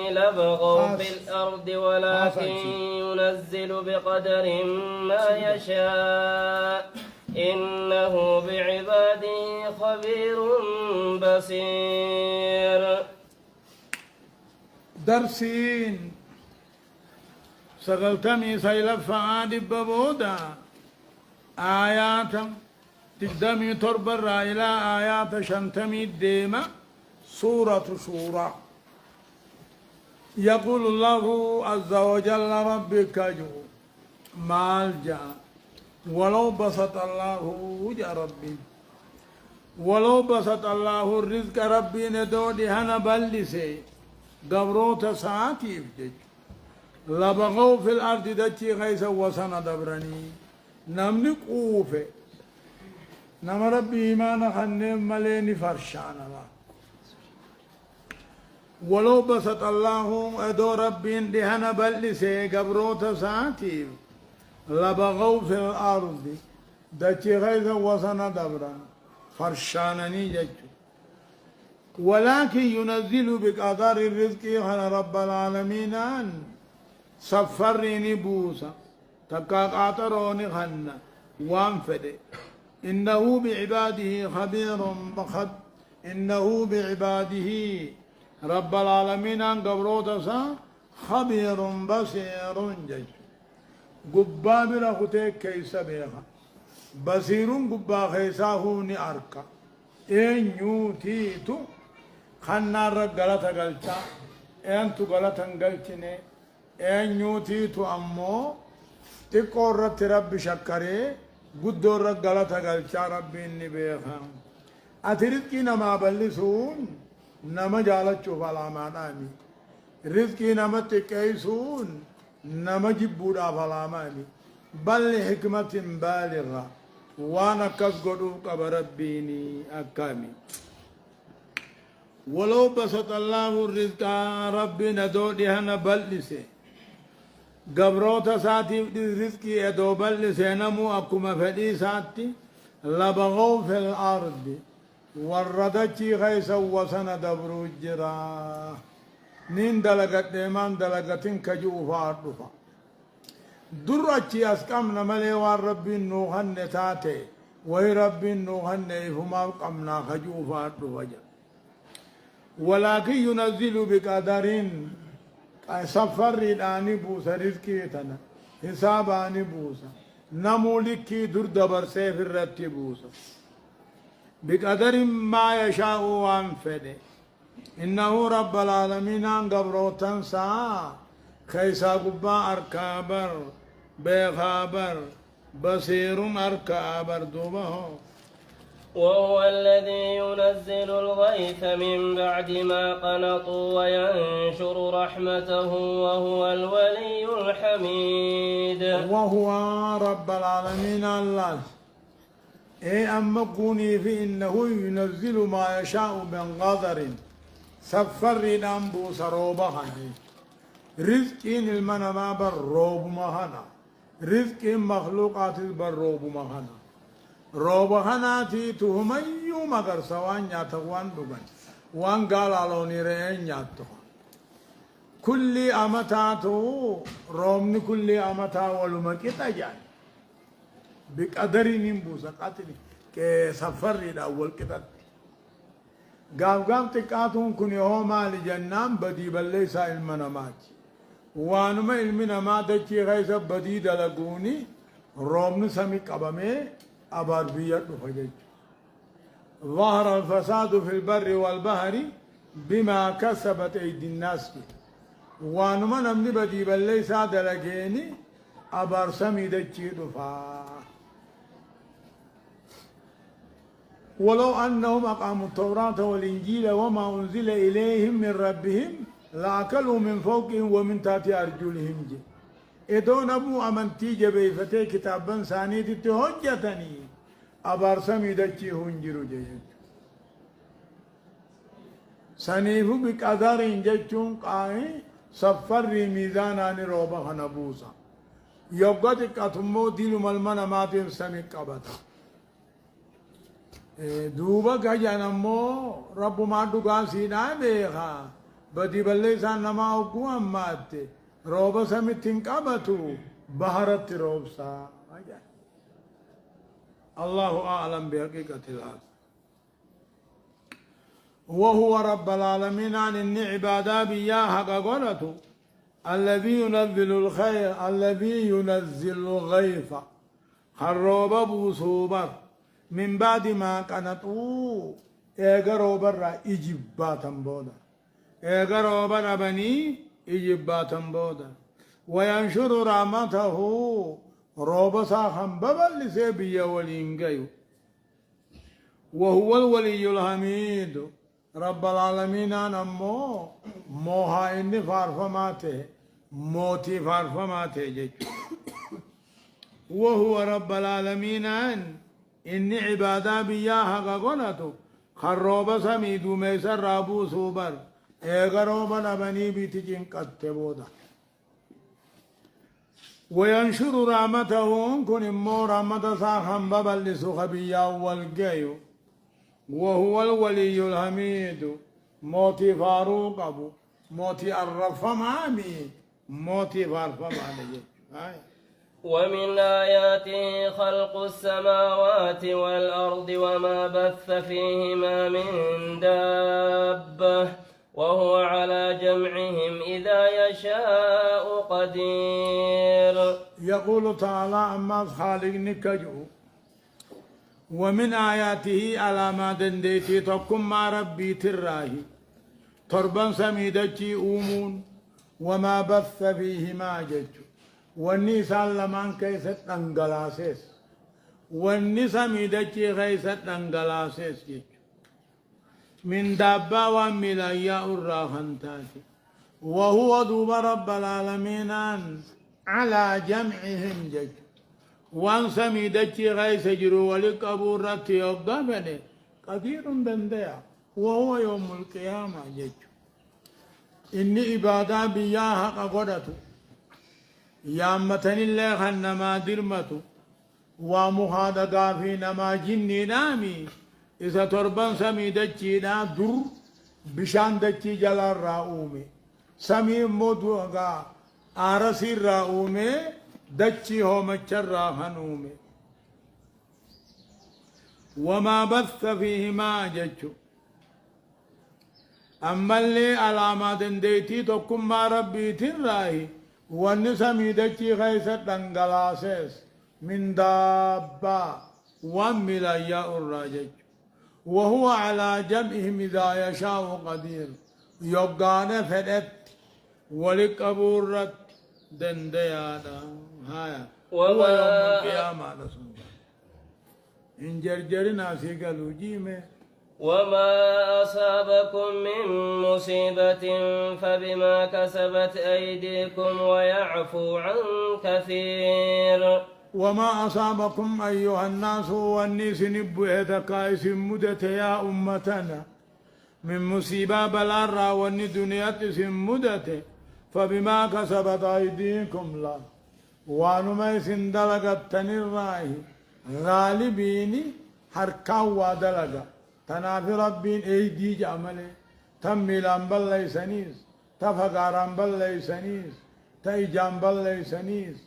لبغوا في الأرض ولكن ينزل بقدر ما يشاء إنه بعباده خبير بصير. درسين سقلتمي سيلف فعاد ببودا آيات تقدمي تربر إلى آيات شنتمي الديمة سورة شورى. يقول الله عز وجل ربك جو مالجا ولو بسط الله يا ربي ولو بسط الله الرزق ربي ندودي هنا بلسي قبروت ساعتي بجج لبغوا في الأرض دتي غيسا وسنا دبرني نمني قوفه نما ربي إيمان خنم مليني فرشان الله. ولو بسط الله ادو ربي دهنا بلسي قبروت ساعتي لبغوا في الأرض دتي غيثا وسنا دبرا فرشانني جج ولكن ينزل بقدر الرزق خنا رب العالمين أن سفرني بوسا تقاقاتروني خنا وانفده إنه بعباده خبير بخد إنه بعباده رب العالمين أن قبروتسا خبير بصير جج قبا بلا خطيك كيسا بيخا بصير قبا خيسا هوني أركا إن يوتيتو خنا رقلتا قلتا أنتو قلتا قلتني إن يوتيتو أمو تقرت رب شكري قدو رقلتا قلتا ربي إني بيخا أترزقي نما بلسون نما جالتشو فلاما نامي رزقي نما تكيسون نما جبودا فلاماني بل حكمة بالغة وانا كسقدو ربيني أكامي. ولو بسط الله الرزق ربي ندودي هنا بلسي قبروتا ساتي رزقي ادو بلسي نمو أكما فدي ساتي لبغوا في الأرض وردتي غيسا وسنا دبرو جرا نين دلقت ديمان دلقتين كجوفا دفا درتي أسكمنا ملي وان ربي نوغن تاتي وهي ربي نوغن إفما قمنا كجوفا دفا ولكن ينزل بقدرين سفر داني بوسا رزقي تنا حساباني بوسا نمولكي در دبر سيف الرتي بوسا بقدر ما يشاء وانفده إنه رب العالمين أن قبروتن سا خيسا قبا أركابر بخابر بصير أركابر دوبه. وهو الذي ينزل الغيث من بعد ما قنطوا وينشر رحمته وهو الولي الحميد. وهو رب العالمين الله إيه أما قوني في إنه ينزل ما يشاء من قدر سفر نامبو سروبا هني رزقين المنما بالروب مهنا رزقين مخلوقات بالروب مهنا روب هناتي تهميو مگر سوان ياتوان دوغن وان قال علوني رئين ياتو كل أمتاتو رومني كل أمتا ولمكتا جاي بقدر نمبو سقاتني كسفر الأول كتات قام تقاتون كن يوما لجنان بدي بليس المنامات وانما المنامات كي غيث بدي دلقوني رومن سمي قبمي أبار بيات فجج ظهر الفساد في البر والبحر بما كسبت أيدي الناس وانما نمني بدي بليس دلقيني أبار سمي دجي دفا. ولو أنهم أقاموا التوراة والإنجيل وما أنزل إليهم من ربهم لأكلوا من فوقهم ومن تحت أرجلهم جي إدون أبو أمنتي جبي فتي كتابا سانيتي تهجتني أبار سميدتي هنجرو جي سنيفو بقدر إنجتشون قائي سفر ميزاناني روبا خنبوسا يوغتك أتمو ديلو ملمنا ماتين سمي قبطا دوبا كجان امو رب ما دوغان سينا بيخا بدي بليسان نما أقوى أمات روبا سمتين قبتو بهرت روبسا الله أعلم بحقيقة الأرض وهو رب العالمين عن النعبادا بياها قولته الذي ينزل الخير الذي ينزل الغيث خروب بوصوبر من بعد ما قنطوا اغروبر اجباتن بودا اغروبر بني اجباتن بودا وينشر رحمته روب ساخن ببل سبيا ولينغيو وهو الولي الحميد رب العالمين نمو موها إني فارفماته موتي فارفماته جيش وهو رب العالمين إني عبادا بياها قولته خروب سميدو ميسر رابو سوبر اغروبا نبني بيتجين قتبودا وينشر رحمته كن مو رحمة ساخن ببلسو خبيا والقيو وهو الولي الحميد موتي فاروق أبو موتي الرفم عامي موتي فارفم عليه ومن آياته خلق السماوات والأرض وما بث فيهما من دابة وهو على جمعهم إذا يشاء قدير يقول تعالى أما خالق نكجو ومن آياته علامات ديتي تقم مع ربي تراهي تربا سميدتي أومون وما بث فيهما جج والنساء لمن كيست انغلاسيس والنساء ميدتي غيست انغلاسيس جج من دابا وملايا الراخنتاتي وهو دوب رب العالمين على جمعهم جج وان سميدتي غيس جرو ولقبور رتي يقبني كثير دنديا وهو يوم القيامة جج إني إبادة بياها قدرته يامتني الله خنما درمته ومخادقا في نما جني نامي إذا تربان سميدتي نا در بشان دتي جلال راؤومي سمي مدوغا آرسي راؤومي دچي هو مچرا هنومي وما بث فيهما جچو أما اللي علامات ديتي تقم مع ربي تراهي والنسمي دچي غيثة دنگلاسيس من دابا وملايا الراجج وهو على جمعهم إذا يشاء قدير يبقان فدت ولقبورت دنديانا هايا هو يوم القيامة رسول إن جرجرنا سيقلوا جيمه وما أصابكم من مصيبة فبما كسبت أيديكم ويعفو عن كثير وما أصابكم أيها الناس والنيس نبوه كايس مدة يا أمتنا من مصيبة بلارا واني دنيا مدة فبما كسبت أيديكم لا وانما يسندلقت تنراهي غالبيني حركا ودلقا تنافي ربين ايدي جعمله تميلان بلي سنيس تفقاران بلي سنيس تيجان بلي سنيس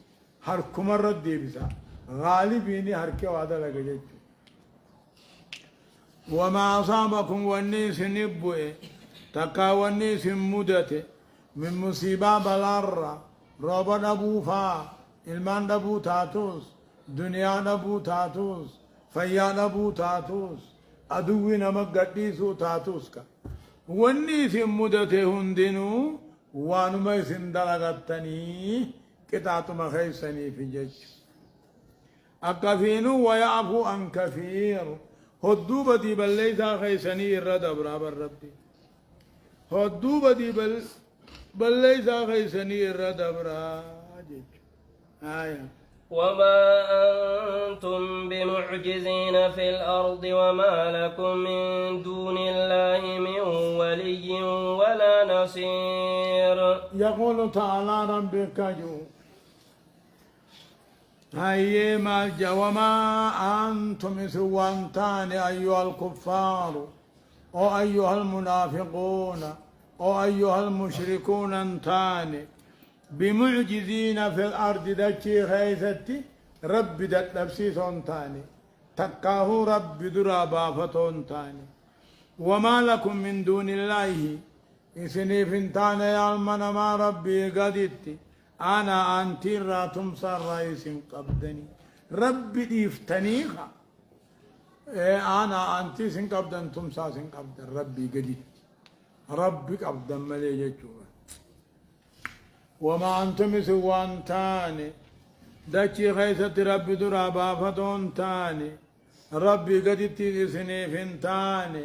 حركم الرد بسا غالبيني حركا ودلقا جيجو وما أصابكم والنيس نبوه تكا والنيس مدته من مصيبة بلارة روبا دبو فا ilmaan dhabuu taatus duniyaa dhabuu taatus fayyaa dhabuu taatus aduwwi nama gadhiisuu taatus ka wanni isin mudate hundinuu waanuma isin dalagattanii qixaaxuma keeysaniif jechu akkafiinuu waya'fuu an kafiir hodduu badii balleeysaa keeysanii irra dabraa bar rabbi hodduu badii balleeysaa keeysanii irra dabraa jechu آية وما أنتم بمعجزين في الأرض وما لكم من دون الله من ولي ولا نصير يقول تعالى ربك جو هاي ما وما أنتم سوانتان أيها الكفار أو أيها المنافقون أو أيها المشركون انتاني بمعجزين في الأرض دكي خيثتي رب دت نفسي تاني تكاه رب درابا فتون تاني وما لكم من دون الله إسني فنتان يا المنا ما ربي قدت أنا أنتي راتم صار رئيس قبدني ربي ديفتنيخا أنا أنتي سن قبدن تمسا سن قبدن ربي قدت ربي قبدن ملي وما أنتم سوان تاني دكي خيثة ربي درابا فتون تاني ربي قدت إسني فنتاني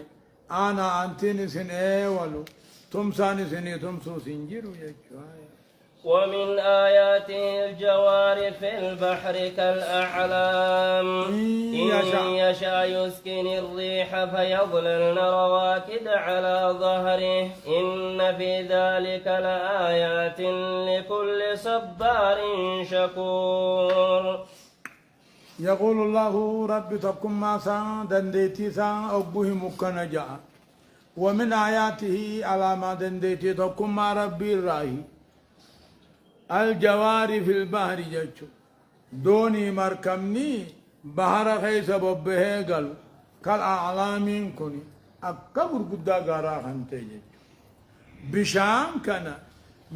أنا أنتي نسن أولو تمساني سني تمسو سنجرو يجوايا ومن آياته الجوار في البحر كالأعلام إن يشاء يسكن الريح فيظللن رواكد على ظهره إن في ذلك لآيات لكل صبار شكور يقول الله رب تكن ما سان دنديتي سان أبوه مكنا جاء ومن آياته على ما دنديتي تكن ما ربي الراهي الجوار في البحر جاتشو دوني مركمني بحر خيس ببه قل كالأعلامين كوني أكبر قدا غارا خانتي جاتشو بشام كان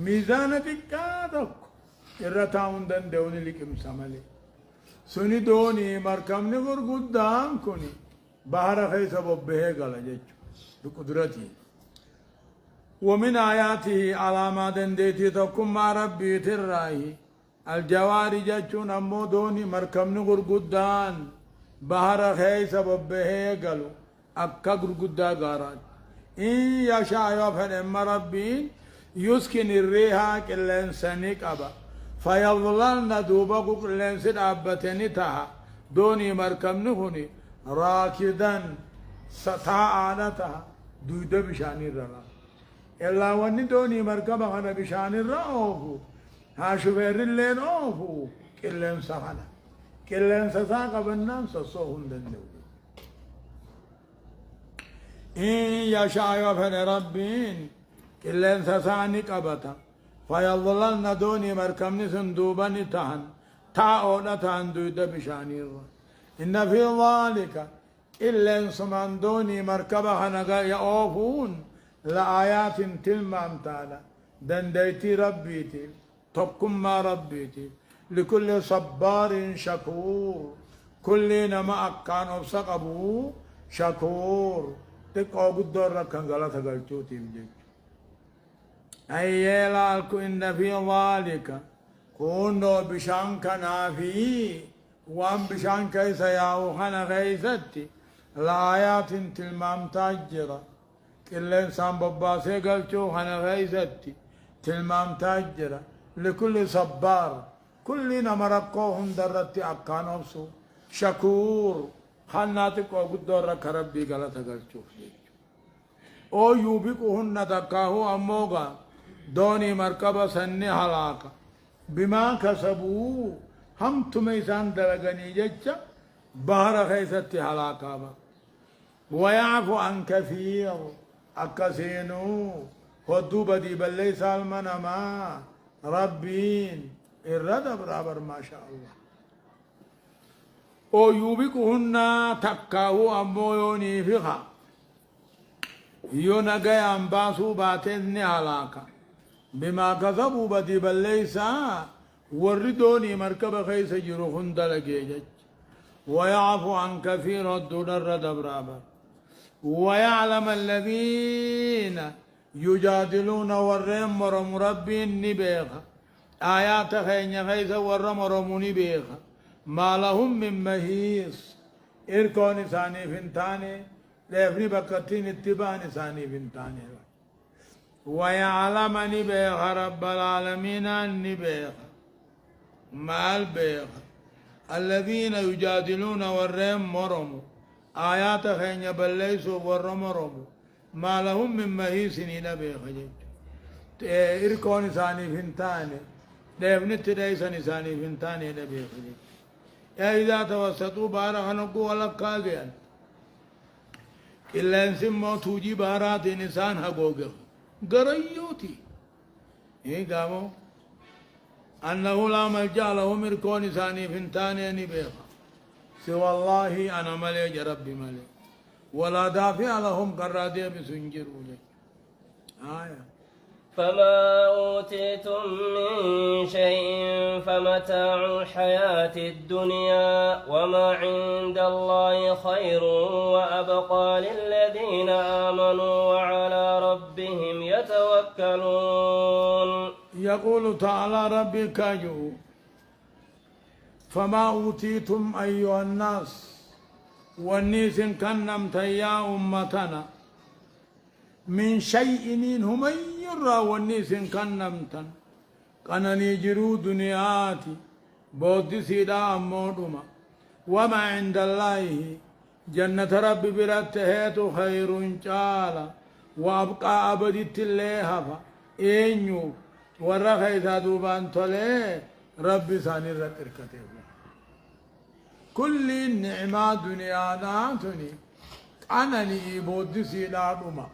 ميزانة كادك إرتاون دندوني لكم سمالي سني دوني مركمني قدام كوني بحر خيس ببه قل جاتشو بقدرتي ومن آياته علامات ديتي تكون مع ربي تراي الجواري جاتشون أمو دوني مركمن غرقودان بحر خيس ببه قلو أكا غرقودا غارات إن يشاء يفن أما ربي يسكن الريحة كلين سنك أبا فيظللن دوبا كلين سن أبتني تها دوني مركمن هوني راكدان ستاعانتها دودا بشاني رلا إلا واني دوني مركبة خنا بشان الرأوفو ها شوفير اللين أوفو كلين سخنا كلين سساق بالنام سصوهن دنو إن يشاء يفن ربين كلين سساني قبتا فيظللن دوني مركبني سندوبني تهن تاؤنا تهن دودا بشاني الرأ إن في ذلك إلا سمان دوني مركبة خنا يأوفون لآيات تلمام تعالى دنديتي ربيتي تقم ما ربيتي لكل صبار شكور كل نما أكان وسقبو شكور تقو قدر ركن غلطة غلطوتي بجيك أيلا الكو إن في ذلك كونو بشان كنافي وان بشان كيس ياوخنا غيثتي لآيات تلمام تاجرة كلين سام بباسي قلتو خنا غيزتي تلمام تاجرة لكل صبار كلنا مرقوهم درتي أكان أبسو شكور خناتك وقدر ربي قلتا قلتو او يوبقهن تكاهو أموغا دوني مركبة سني حلاقة بما كسبوا هم تميسان درغني جيتشا بحر خيستي حلاقة ويعفو عن كثير أكسينو ودو بدي بلي سالمنا ما ربين الرد برابر ما شاء الله او يوبقهن تكاهو أمو يوني فيها يونا غي أنباسو باتن علاقة بما كذبوا بدي بليسا وردوني مركب خيس جروخن دلقيجج ويعفو عن كثير الدون الرد برابر ويعلم الذين يجادلون ورم ورم ربي نبيخا آيات خين خيس ورم ورم نبيخا ما لهم من مهيس إركون ثاني فنتاني لفني بكتين اتبان ثاني فنتاني ويعلم نبيخ رب العالمين نبيخ ما البيخ الذين يجادلون ورم ورم آيات خين بليسوا ورم ورم ما لهم من مهيس نبيخ إركون ثاني فنتاني لفني تدايسان ثاني فنتاني نبيخ يا إذا توسطوا بارا خنقوا ولا كاغيان إلا إنسان ما توجي بارات إنسان حقوقه قريوتي إيه قاموا أنه لا ملجأ له مركون ثاني فنتاني بيخا سوى الله أنا ملي ربي ملي ولا دافع لهم قرادي بسنجروا لي آية فما أوتيتم من شيء فمتاع الحياة الدنيا وما عند الله خير وأبقى للذين آمنوا وعلى ربهم يتوكلون. يقول تعالى ربي كاجو فما أوتيتم أيها الناس والنيس كنمت يا أمتنا من شيء هم يرى والنيس كنمتن كانني جرو دنياتي بود سيدا أمودما وما عند الله جنة ربي برته خير جالا وأبقى أبدت الله إنيو ورخي دوبان تولي ربي ثاني رتركته كل النعمة دنيا ناتني أنني بود سيدا دوما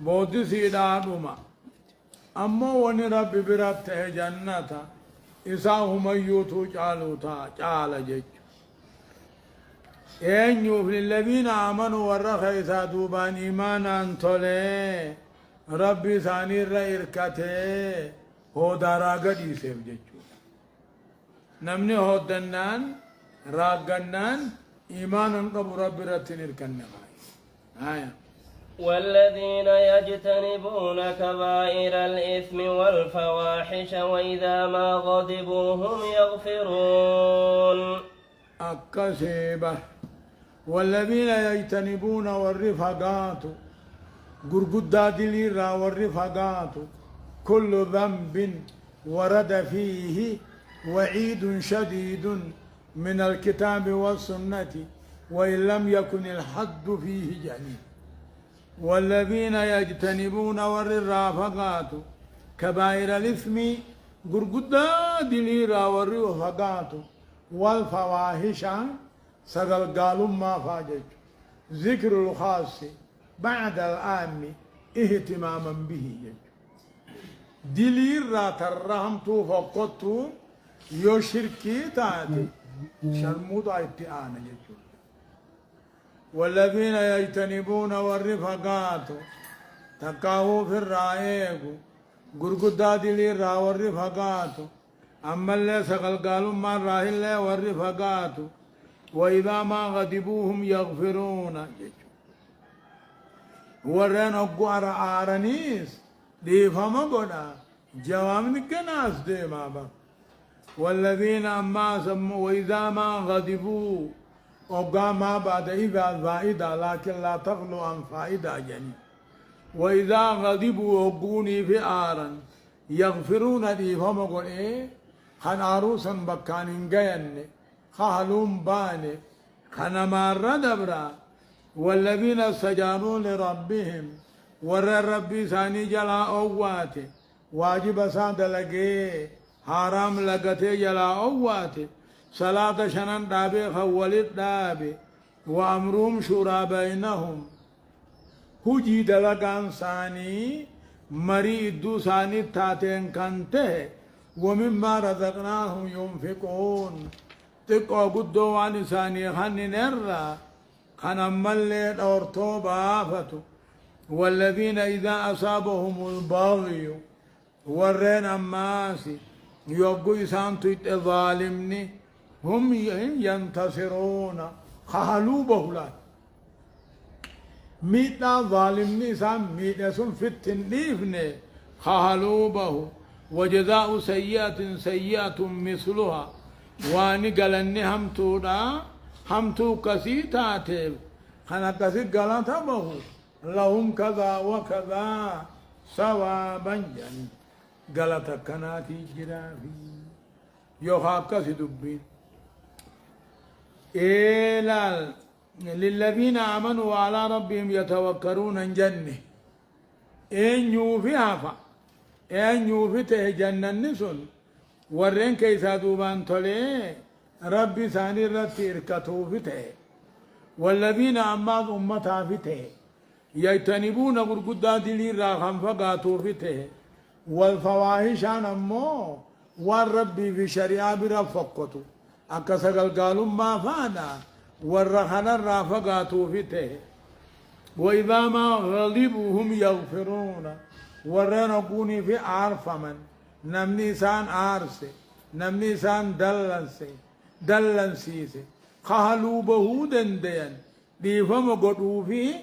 بود سيدا دوما أما وني ربي برته جنة إساهم يوتو جالوتا جال جج إنيو للذين آمنوا ورخي دوبان إيمانا تولي ربي ثاني رئيركته هو دارا قدي سيف جيجو نمني هو دنان راقنان إيمانا قبو ربي رتن إركن آية والذين يجتنبون كبائر الإثم والفواحش وإذا ما غضبوا هم يغفرون. أكسيبة والذين يجتنبون والرفقات غرغدا دليرا والرفقات كل ذنب ورد فيه وعيد شديد من الكتاب والسنة وإن لم يكن الحد فيه جليل. والذين يجتنبون والرفقات كبائر الإثم غرغدا دليرا والرفقات والفواحش سقل قالوا ما فاجج ذكر الخاص بعد الآن اهتماما به دليل رات الرحمتو فقطو يو شركي تاتي شرموت اتعانا يجو والذين يجتنبون والرفقات تقاهو في الرائق غرغدا دليل را والرفقات أما اللي سقل قالوا ما راهل والرفقات وإذا ما غضبوهم يغفرون يجو ورن أقوار آرنيس دي فما قدا جوامن كناس دي ما با والذين أما سموا وإذا ما غضبوا أقا ما بعد إذا فائدة لكن لا تغلو عن فائدة جني وإذا غضبوا أقوني في آرن يغفرون دي فما قل إيه خان عروسا بكان جين خالوم باني خان مارا دبرا والذين استجابوا لربهم ور ربي ثاني جلا أواته واجب ساد لقي حرام لقته جلا أواته صلاة شنن دابي خولت دابي وأمرهم شورى بينهم هجي دلقان ثاني مريد ثاني تاتين كنته ومما رزقناهم ينفقون تقو قدو عن ثاني خن نرى خن ملي دورتو بافتو والذين إذا أصابهم البغي ورين أماسي يوقو إسانتو ظالمني هم ينتصرون خالو بهلات ميتا ظالمني سام ميتا سن فتن نيفني خالو به وجزاء سيئة سيئة مثلها واني قالني همتو كسيتاتي خنا كسي قالتا به لهم كذا وكذا ثوابا جن غلطة كناتي جرافي يوخاك دبين إلال للذين آمنوا وعلى ربهم يتوكلون جنة إن يوفي هفا إن يوفي جنة نسل ورين كيسا دوبان تولي ربي ثاني رتي إركتو فته والذين أما أمتها فته يجتنبون غرقدا دليل راخم فقاتوا فته والفواحش أمو والربي في شريعة برفقته أكسر قالوا ما فانا والرخنا الرافقاتوا فته وإذا ما غضبوا هم يغفرون ورنا كوني في عارف من نمني سان عارسه نمني سان دلنسيسه خالوا بهودن دين ديفم قدوا في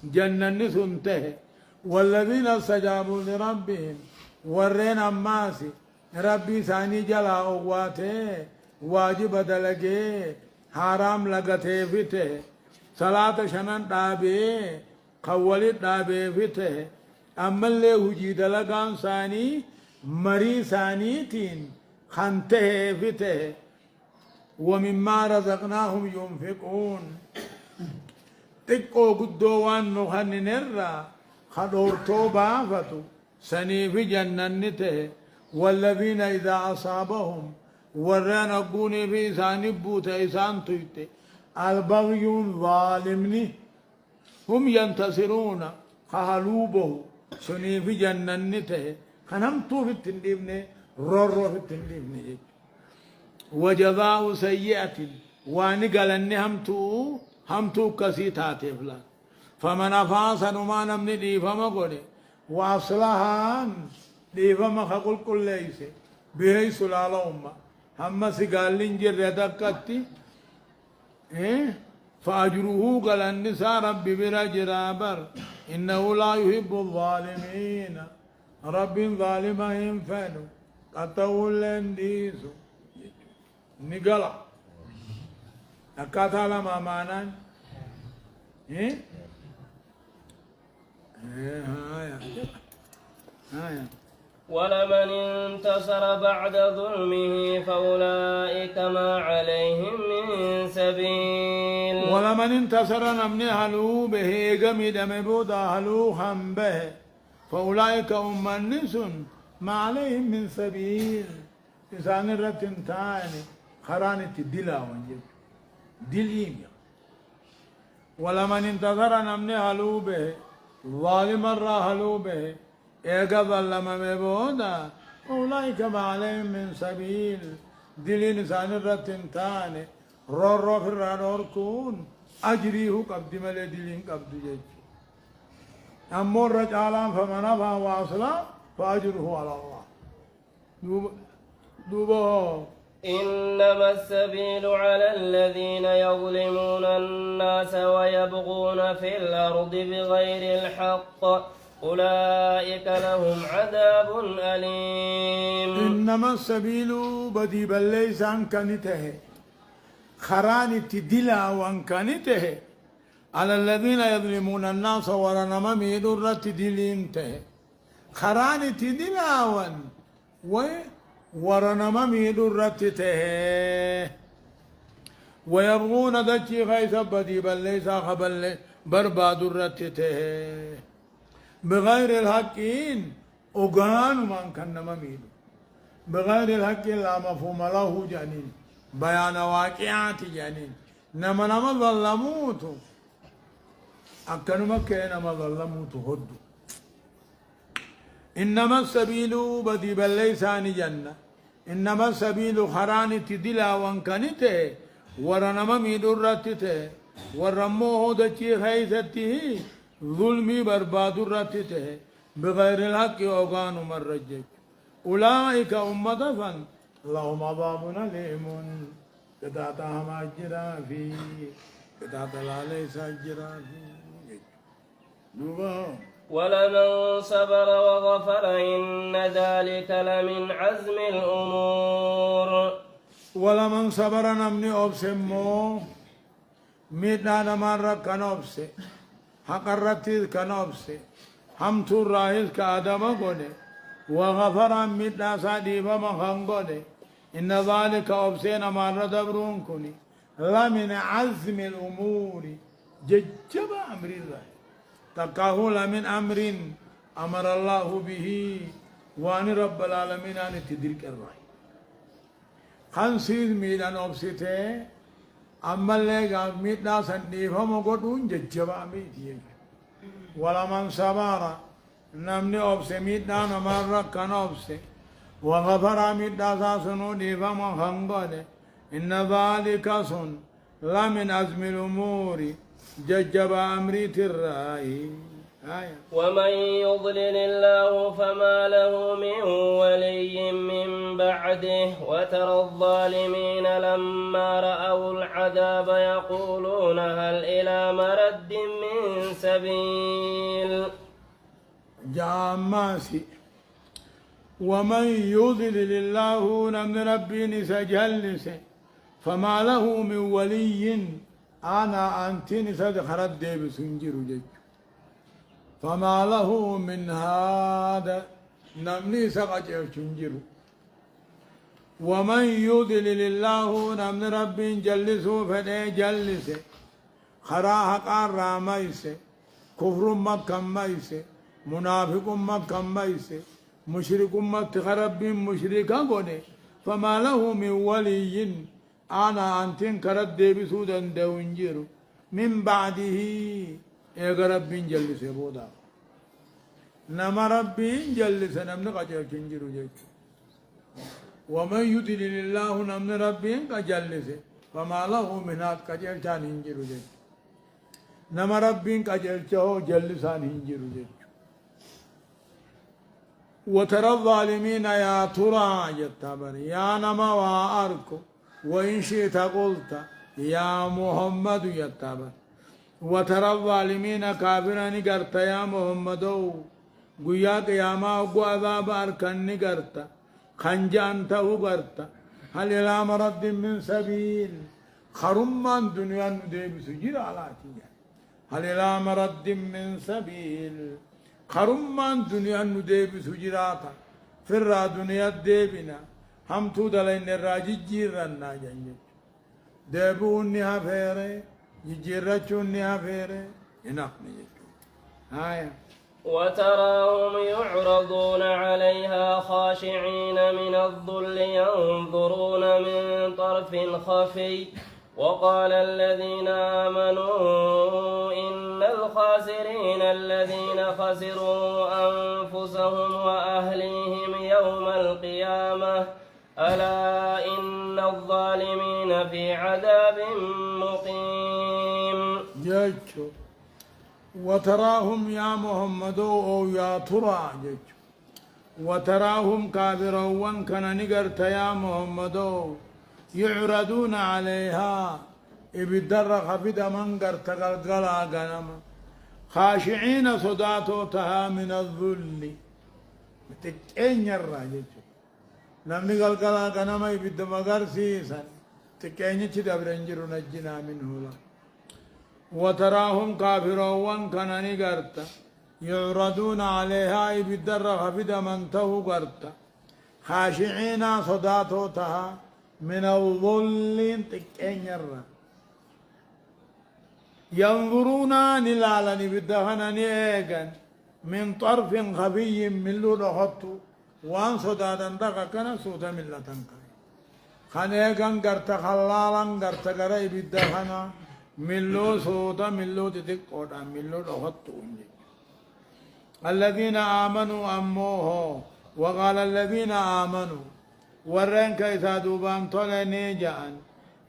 جنن سنته والذين استجابوا لربهم ورين أماسي ربي ثاني جلا أواته واجب دلقه حرام لغته فته صلاة شنان دابه قولت دابه فته أما اللي هجي دلقان ثاني مري ثاني تين خنته فته ومما رزقناهم ينفقون تقو قدوان نخن نرى خدورتو بافتو سني في جننته والذين إذا أصابهم وران أقوني في إسان بوت إسان تيت البغي ظالمني هم ينتصرون خالوبه سني في جننته خنمتو في التنديبن رورو في التنديبن وجزاء سيئة وانقل أني همتو كسيتاتي فلان فمن أفاس نما نمني ديفما قولي وأصلحان ديفما خقل كل ليس بهي سلالة أمة هم سيقالين جردك كتي فأجره قال النساء ربي برا جرابر إنه لا يحب الظالمين رب ظالما ينفنو قطعوا لنديسو نقلا نكاتا لما مانان ولمن انتصر بعد ظلمه فأولئك ما عليهم من سبيل ولمن انتصر نمني هلو به قمد مبودا هلو هم به فأولئك النس ما عليهم من سبيل إنسان الرتن تاني خرانة دلا وانجب دليم ولمن انتصر نمني هلو به ظالم الرا هلو به إيقا ظلم مبودا أولئك ما عليهم من سبيل دلي نسان الرتن تاني رو في الرانور كون أجريه قبد ملي دلين قبد جيج أمور رجالا فمن أفا واصلا فأجره على الله دوبه إنما السبيل على الذين يظلمون الناس ويبغون في الأرض بغير الحق أولئك لهم عذاب أليم إنما السبيل بدي بليس عن كنته خران تدلا وان كنته على الذين يظلمون الناس ورنما ميدر تدلينته خران تدلا وان ورنما ميدر تته ويبغون دجي خيس بدي بليس خبل برباد رتته بغير الحقين أغان من كان مميدو بغير الحق لا مفهوم له جانين بيان واقعات جانين نما ظلموت أكنما كينما ظلموت هدو إنما السبيل بدي بليسان جنة إنما السبيل خران تدلا وانكنته ورنما ميدرته ورموه دچي خيسته ظلمي برباد رتته بغير الحق أوغان مرجج أولئك أمة فن لهم عذاب أليم كتاتا هم أجرا في كتاتا لا ليس أجرا في ولمن صبر وغفر إن ذلك لمن عزم الأمور ولمن صبر نمني أبسمو ميتنا نمان ركن أبسي حقرتي كنوبسي حمت الراهز كآدم قولي وغفر ميتنا صديفا مخان قولي إن ذلك أبسين ما ردبرون كني لمن عزم الأمور ججب أمر الله تقاه لمن أمر أمر الله به وأن رب العالمين أن تدرك الرأي خنسيز ميدان أبسيته أما اللي قال ميتنا صديفا مقودون ججب أمر ولمن صبر نمني أبسي ميدان مرة كان أبسي وغفر ميدا سنودي فما خنقل إن ذلك سن لمن أزم الأمور ججب أمري ترائي آية. ومن يضلل الله فما له من ولي من بعده وترى الظالمين لما رأوا العذاب يقولون هل إلى مرد من سبيل جاماسي ومن يضلل الله نمن ربي نسجلس فما له من ولي أنا أنتي نسد خرد ديب سنجر جج فما له من هذا نمني سقط سنجر ومن يضلل الله نمن ربي جلسه فدي جلسه خراها قارا ميسه كفر مكة ميسه منافق مكة ميسه مشرك مكة خرب مشركا قوني فما له من ولي أنا أنتين كرد ديبي سودا دونجيرو من بعده إيغا ربين جلس بودا نما ربين جلس نمن قجل جنجيرو جيش ومن يضلل الله نمن ربين قجلس فما له من هات قجل جان هنجيرو جيش نما ربين قجل جهو جلسان هنجيرو جيش وترى الظالمين يا ترى جتابر يا نما واركو وإن شئت قلت يا محمد يتابر وترى الظالمين كافرا نقرت يا محمد قويا قياما وقو عذاب أركن نقرت خنجا أنت وقرت هل إلى مرد من سبيل خرما دنيا نديب سجير على تيجا هل إلى مرد من سبيل خرما دنيا نديب سجيراتا فرا دنيا ديبنا هم تو دلين الراجي جيرنا جنجي ديبون نها فيري يجيرچون نها فيري إناق نجيكو آية وتراهم يعرضون عليها خاشعين من الذل ينظرون من طرف خفي وقال الذين آمنوا إن الخاسرين الذين خسروا أنفسهم وأهليهم يوم القيامة ألا إن الظالمين في عذاب مقيم جيتشو وتراهم يا محمد أو يا ترى جيتشو وتراهم كافرا وان كان نقرت يا محمد يعرضون عليها ابدر خفد من قرت قلقلا غنم خاشعين صداتها من الذل تكين الراجج نمني قلقلا غنم ابد مغر سيسا تكين تدبرنجر نجنا منه لا وتراهم كافرا وان كان نقرت يعرضون عليها ابدر خفد من تو قرت خاشعين صداتها من الظل تكين الراجج ينظرون نلالني بدهنا نيغن من طرف خفي من لو دخطو وان صدادا دقا كان سوتا ملتن كاي خنيغن غرت خلالن غرت غري بدهنا من لو سوتا من لو تتقودا من لو دخطو الذين آمنوا أموه وقال الذين آمنوا ورن كيسا دوبان طلني جان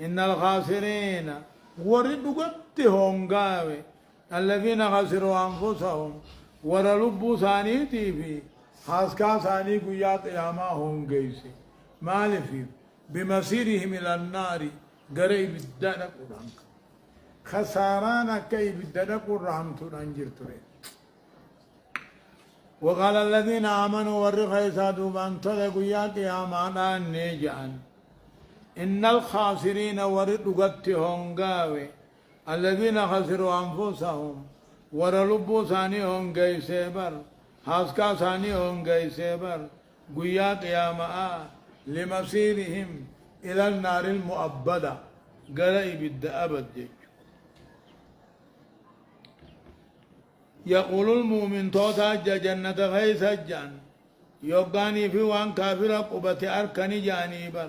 إن الخاسرين وردقت هونغاوي الذين خسروا أنفسهم ورلبوا ثانيتي في خاسكا ثاني قيا قياما هونغيسي مالفي بمسيرهم إلى النار قريب الدنك قرانك خسارانا كي بالدنك قران تنجر ترين وقال الذين آمنوا ورخيسا دوبان طلقوا يا قياما نيجان إن الخاسرين وردقت هونغاوي الذين خسروا أنفسهم ورلبوا ثاني هونغاي سيبر حاسكا ثاني هونغاي سيبر قيا قياما لمصيرهم إلى النار المؤبدة قريب الدأبد جيج يقول المؤمن توتا جنة غيث جان يوغاني في وان كافر قبة أركني جانيبا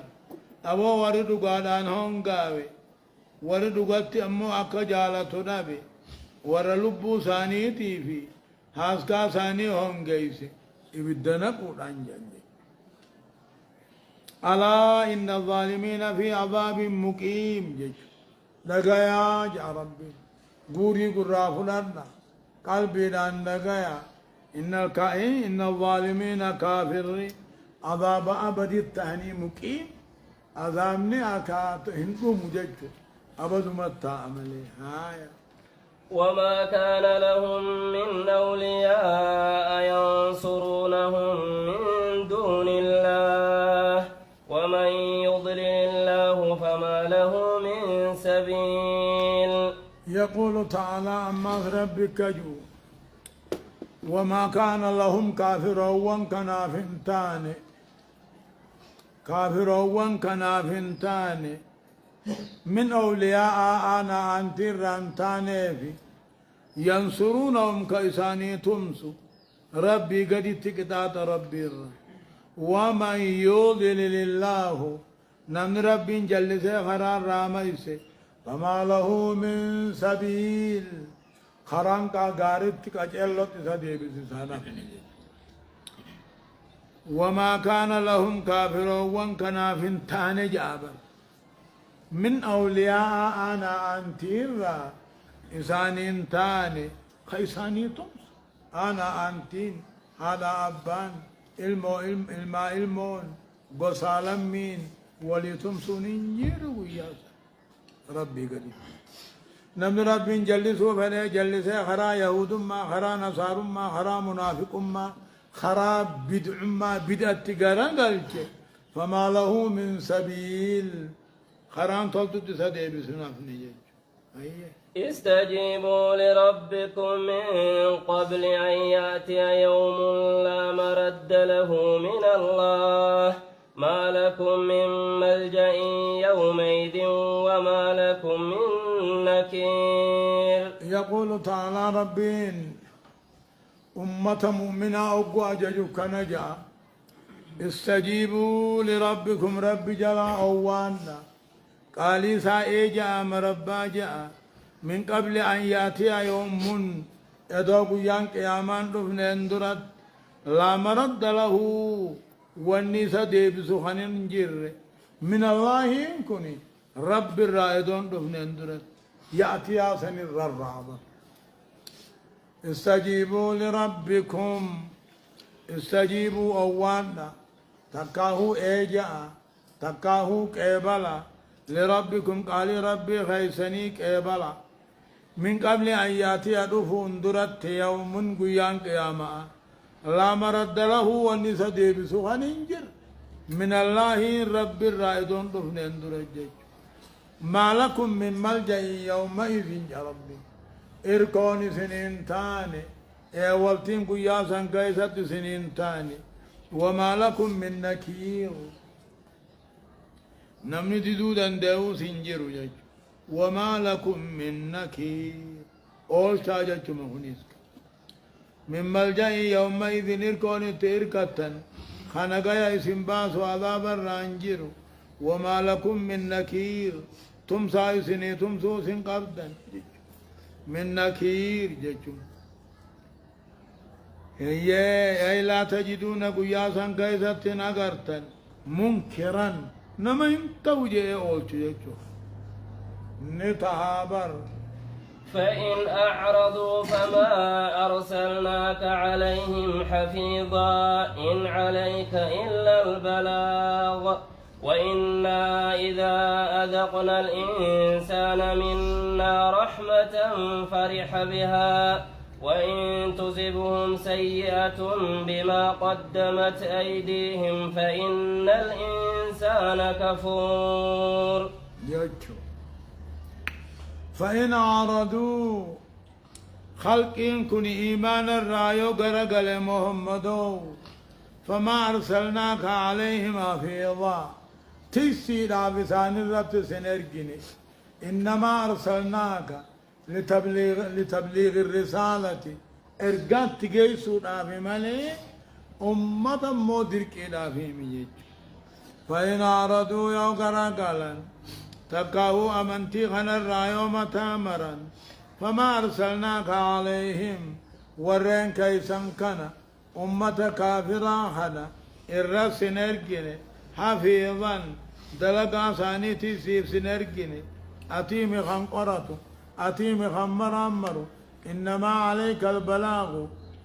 أبو وردو قادان هونغاوي وردو قدت أمو أكا جالتو نبي ورلبو ثانيتي في هاسكا ثاني هم جيسي إبدنا قرآن جنجي ألا إن الظالمين في عذاب مقيم جيش دقايا جا ربي قوري قرافنا قلبي دان دقايا إن الظالمين كافر عذاب أبد التهني مقيم عذابني أكات هندو مججو أبد متى عملي هايا وما كان لهم من أولياء ينصرونهم من دون الله ومن يضلل الله فما له من سبيل. يقول تعالى أما ربك جو وما كان لهم كافرون كنافنتان كافرون كنافنتان من أولياء أنا أنت رانتاني في ينصرونهم كإساني تمسو ربي قد تكتات ربي ومن يضلل الله نمن ربي جل خرار راميسي فما له من سبيل خران کا غارت کا چلت سدی بسانا وما كان لهم كافرون كنافنتان جابر من أولياء أنا أنتيرا إسانين تاني خيساني تمس أنا أنتين هذا أبان المون قصالم مين ولي تمسونين جيرو وياس ربي قريب نمن ربي جلسوا فلي جلسه خرا يهود ما خرا نصار ما خرا منافق ما خرا بدع ما بدعت قران قالك فما له من سبيل خران تلتد سدي بسناف نيج استجيبوا لربكم من قبل أن يأتي يوم لا مرد له من الله ما لكم من ملجأ يومئذ وما لكم من نكير. يقول تعالى ربين أمة مؤمنة أقوى ججوك نجا استجيبوا لربكم رب جلا أوانا قالي سائجا مربا جاء من قبل أن يأتي يوم يدوق يانك يامان رفن اندرت لا مرد له والنساء ديبسو خنين جر من الله ينكني رب الرائدون رفن اندرت يأتي آسن الرابط استجيبوا لربكم استجيبوا أوانا تكاهو إيجا تكاهو كيبلا لربكم قال ربي خيسني كيبلا من قبل أن يأتي أدفون درت يوم قيان قياما لا مرد له والنساء ديبسو خننجر من الله رب الرائدون رفن اندرت ما لكم من ملجأ يومئذ يا ربي إركوني سنين تاني والتين قياسا كيست سنين تاني وما لكم من نكير نمني تدود اندهو سنجر جج وما لكم من نكير أول شاجة مهنسك من ملجأ يومئذ إركوني تيركتا خنقيا اسم باس وعذاب الرانجر وما لكم من نكير تمسا سني تمسو سن قبدا من نكير ججم هي أي لا تجدون قياسا كيست نغرتا منكرا نما ينتوجه أولش ججم نتهابر فإن أعرضوا فما أرسلناك عليهم حفيظا إن عليك إلا البلاغ وإنا إذا أذقنا الإنسان منا رحمة فرح بها وإن تصبهم سيئة بما قدمت أيديهم فإن الإنسان كفور. فإن أعرضوا خلقين كن إيمان الرايو قرقل محمدو فما أرسلناك عليهم حفيظا تيسير عبسان الرب سنرجني إنما أرسلناك لتبليغ الرسالة إرقات تجيسو دافي مالي أمة مودرك دافي ميج فإن أعرضوا يو قرقلا تقاو أمنتي خن الرايو متامرا فما أرسلناك عليهم ورين كيسن كان أمة كافرة هذا الرس نرجني حفيظا دلقا ثانيتي سيف سنرجني أتيمي خنقرته أتيمي خمر أمرو إنما عليك البلاغ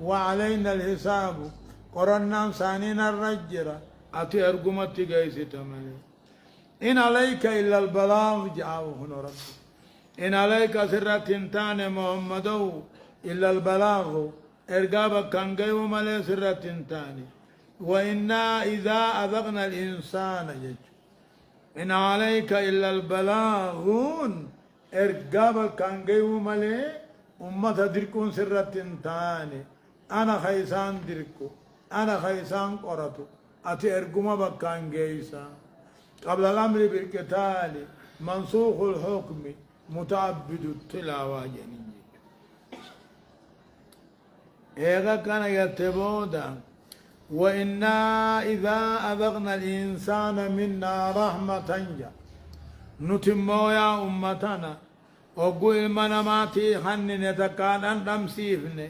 وعلينا الحساب قرنا ثانينا الرجرة أتي أرقمتي قيسي تمالي إن عليك إلا البلاغ جاءه ربي إن عليك سرة تان محمدو إلا البلاغ إرقابك كان قيو ملي سرة تاني وإنا إذا أذقنا الإنسان جج إن عليك إلا البلاغون إرقابك كان قيو ملي أمة دركون سرة تاني أنا خيسان دركو أنا خيسان قرطو أتي أرقما بكان قيسا قبل الأمر بالقتال منسوخ الحكم متعبد التلاوة جنين إذا كان يتبودا وإنا إذا أذقنا الإنسان منا رحمة جا نتمو يا أمتنا وقل المناماتي خنن يتكاد أن تمسيفني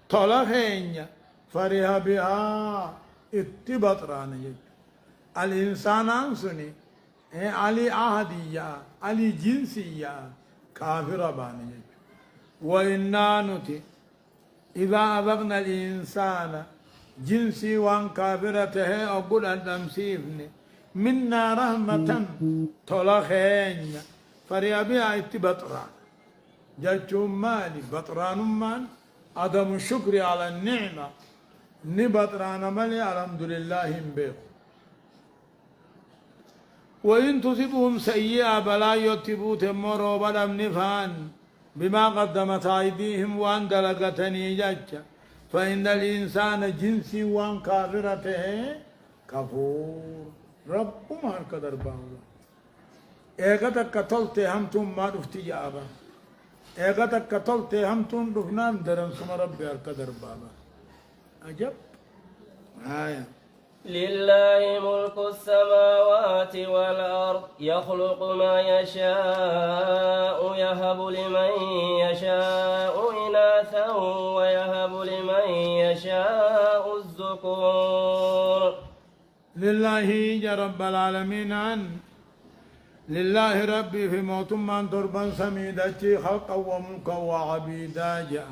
طلقين فرها بها اتبط رانجي الإنسان أنسني علي عهدية علي جنسية كافر بانجي وإنا نتي إذا أذقنا الإنسان جنسي وان كافرته أقول أن تمسيفني منا رحمة طلقين فريا بها اتبطران جاتشون مالي بطران مان عدم الشكر على النعمة نبطران مالي الحمد لله بيخ وإن تصبهم سيئة بلا يتبوت مرو بدم نفان بما قدمت أيديهم وأن دلقتني جاتشا فإن الإنسان جنسي وان كافرته كفور رب ما القدر باولا إيغتك قتلت همتم ما رفتي جابا إيغتك قتلت همتم رفنان درن سم ربي القدر بابا عجب آية لله ملك السماوات والأرض يخلق ما يشاء يهب لمن يشاء إناثا ويهب لمن يشاء الذكور لله يا رب العالمين عن لله ربي في موت من تربا سميدتي خلقا وملكا وعبيدا جاء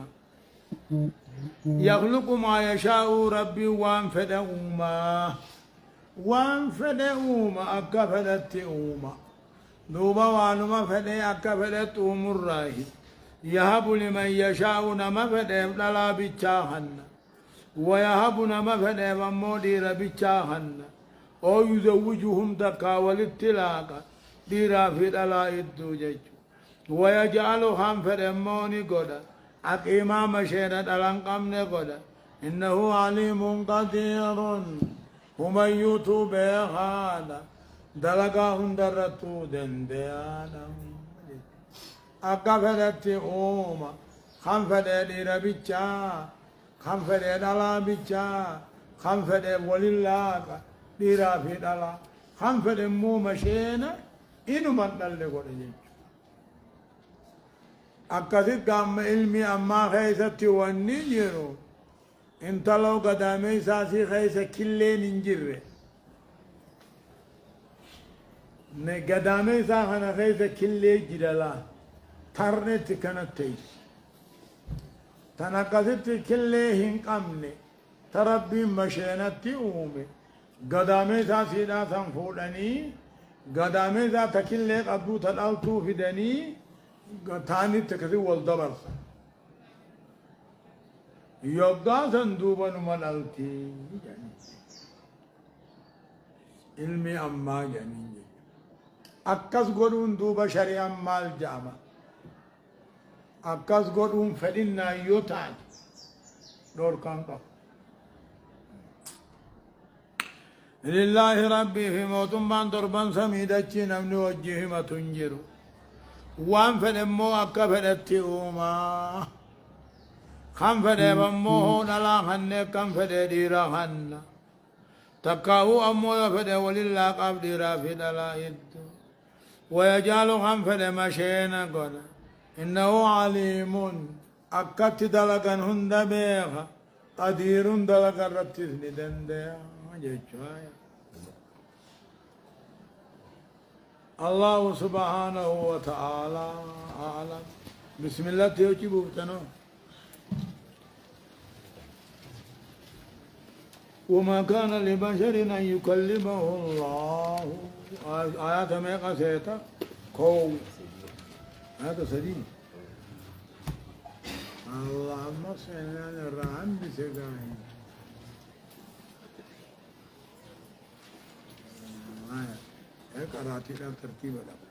يخلق ما يشاء ربي وان فدأوما أكفلت أوما دوبا وانما فدأ أكفلت أوم الراهي يهب لمن يشاء نما فدأ لا بيتشاهن ويهب نما فدأ ومودير بيتشاهن أو يزوجهم دكا والاتلاقا ديرا في دلا الدوجج ويجعلهم فرموني قدا أقيما مشينا دلان قمنا قدا إنه عليم قدير هم يوتوب هذا دلقاهم درتو دنديانا أقفلت أوما خنفد ديرا بيتشا خنفد دلا بيتشا خنفد ولله ديرا في دلا خنفد مو مشينا إنو من دل قدا أكثر قام علمي أما خيسة والنجرو انت لو قدامي ساسي خيسة كلي ننجر قدامي ساخنا خيسة كلي جدلا ترنت كانت تيس تنقصت كلي هنقمني تربي مشينتي أومي قدامي ساسي لا تنفولني قدامي ذا تكلي قدو تلالتو فدني تاني تكذي والدبر يوغا سندوبا نمان التي علمي أما جانين أكس قدون دوبا شريعا مال جاما أكس قدون فدنا يوتاج دور كانتا لله ربي في موت من دربان سميدتي نمني وجهما تنجرو وان فدمو أكا فدتي أوما خم فدمو نلا خنة كم فديرا خنة تكاو أمو يفد ولله قبديرا في دلائد ويجعل خم فدم شينا قنا إنه عليم أكت دلقا هند بيغا قدير دلقا رتسني دنديا جيشايا الله سبحانه وتعالى أعلم. بسم الله تيوتي بوتنو. وما كان لبشر أن يكلمه الله آيات ميقا سيتا كو آيات سديد اللهم صل على الرحم بسقاين هيك قرأتي لك ترتيب لك